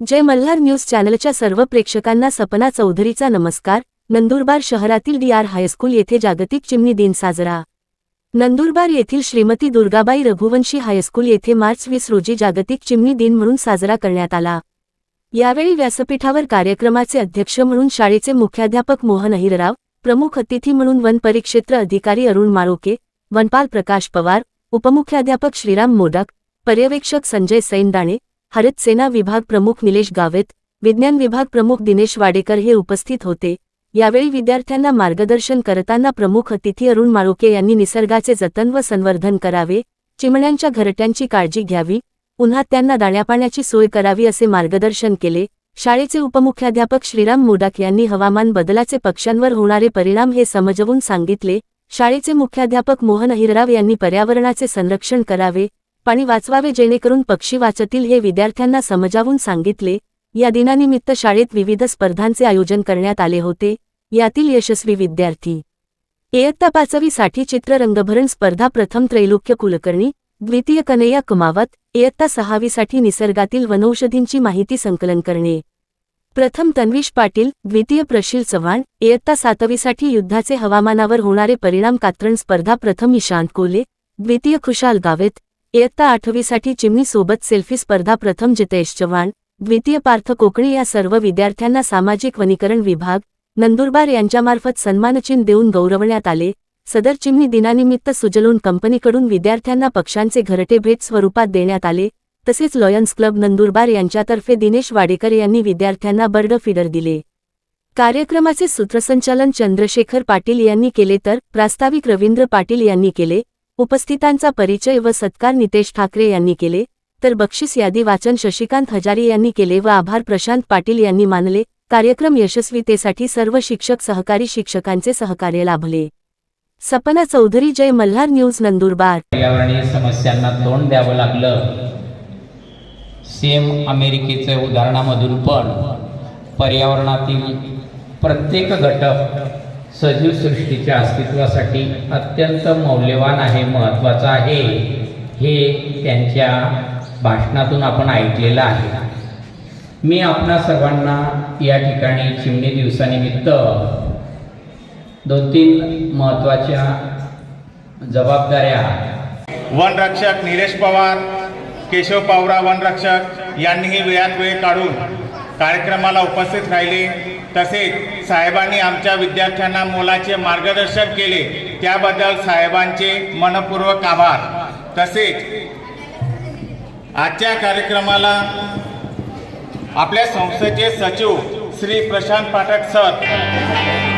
जय Malhar news चॅनलच्या सर्व प्रेक्षकांना सपना चौधरीचा नमस्कार। नंदुरबार शहरातील डी.आर. हायस्कूल येथे जागतिक चिमणी दिन साजरा। नंदुरबार येथील श्रीमती दुर्गाबाई रघुवंशी हायस्कूल येथे मार्च 20 रोजी जागतिक चिमणी दिन म्हणून साजरा करण्यात आला। यावेळी व्यासपीठावर कार्यक्रमाचे अध्यक्ष म्हणून शाळेचे मुख्याध्यापक मोहन अहिरराव, प्रमुख अतिथी म्हणून वन परिक्षेत्र अधिकारी अरुण माळोके, वनपाल प्रकाश पवार, उपमुख्याध्यापक श्रीराम मोडक, पर्यवेक्षक संजय सैनदाणे, हरित सेना विभाग प्रमुख निलेश गावेत, विज्ञान विभाग प्रमुख दिनेश वाडेकर हे उपस्थित होते। यावेळी विद्यार्थ्यांना मार्गदर्शन करताना प्रमुख अतिथी अरुण माळोके यांनी निसर्गाचे जतन व संवर्धन करावे, चिमण्यांच्या घरट्यांची काळजी घ्यावी, उन्हात त्यांना दाण्यापाण्याची सोय करावी असे मार्गदर्शन केले। शाळेचे उपमुख्याध्यापक श्रीराम मोडक यांनी हवामान बदलाचे पक्ष्यांवर होणारे परिणाम हे समजवून सांगितले। शाळेचे मुख्याध्यापक मोहन अहिरराव यांनी पर्यावरणाचे संरक्षण करावे, पाणी वाचवावे जेणेकरून पक्षी वाचतील हे विद्यार्थ्यांना समजावून सांगितले। या दिनानिमित्त शाळेत विविध स्पर्धांचे आयोजन करण्यात आले होते। यातील यशस्वी विद्यार्थी इयत्ता 5वी साठी चित्ररंगभरण स्पर्धा प्रथम त्रैलोक्य कुलकर्णी, द्वितीय कन्हैया कमावत, इयत्ता 6वी साठी निसर्गातील वनौषधींची माहिती संकलन करणे, प्रथम तन्वीश पाटील, द्वितीय प्रशील चव्हाण, इयत्ता 7वी साठी युद्धाचे हवामानावर होणारे परिणाम कात्रण स्पर्धा प्रथम ईशांत कोले, द्वितीय खुशाल गावेत, इयत्ता 8वी साठी चिमणी सोबत सेल्फी स्पर्धा प्रथम जितेश चव्हाण, द्वितीय पार्थ कोकणी या सर्व विद्यार्थ्यांना सामाजिक वनीकरण विभाग नंदुरबार यांच्यामार्फत सन्मानचिन्ह देऊन गौरवण्यात आले। सदर चिमणी दिनानिमित्त सुजलून कंपनीकडून विद्यार्थ्यांना पक्ष्यांचे घरटे भेट स्वरूपात देण्यात आले। तसेच लॉयन्स क्लब नंदुरबार यांच्यातर्फे दिनेश वाडेकर यांनी विद्यार्थ्यांना बर्ड फीडर दिले। कार्यक्रमाचे सूत्रसंचालन चंद्रशेखर पाटील यांनी केले तर प्रास्ताविक रवींद्र पाटील यांनी केले। उपस्थितांचा परिचय व सत्कार नितेश ठाकरे यांनी केले, तर बक्षीस यादी वाचन शशिकांत हजारी यांनी केले व आभार प्रशांत पाटील यांनी मानले। कार्यक्रम यशस्वीतेसाठी सर्व शिक्षक सहकारी शिक्षकांचे सहकार्य लाभले। सपना चौधरी, जय मल्हार न्यूज, नंदुरबार। पर्यावरणीय समस्यांना तोंड द्यावं लागलं। सेम अमेरिकेचे उदाहरणामधून पण पर्यावरणातील प्रत्येक घटक सजीव सृष्टीच्या अस्तित्वासाठी अत्यंत मौल्यवान आहे, महत्त्वाचा आहे, हे त्यांच्या भाषणातून आपण ऐकलेलं आहे। मी आपणा सर्वांना या ठिकाणी चिमणी दिवसानिमित्त 2-3 महत्त्वाच्या जबाबदाऱ्या वनरक्षक निलेश पवार, केशव पावरा वनरक्षक यांनीही वेळात वेळ काढून कार्यक्रमाला उपस्थित राहिले। तसेच साहेबांनी आमच्या विद्यार्थ्यांना मोलाचे मार्गदर्शन केले, त्याबद्दल साहेबांचे मनपूर्वक आभार। तसेच आजच्या कार्यक्रमाला आपल्या संस्थेचे सचिव श्री प्रशांत पाठक सर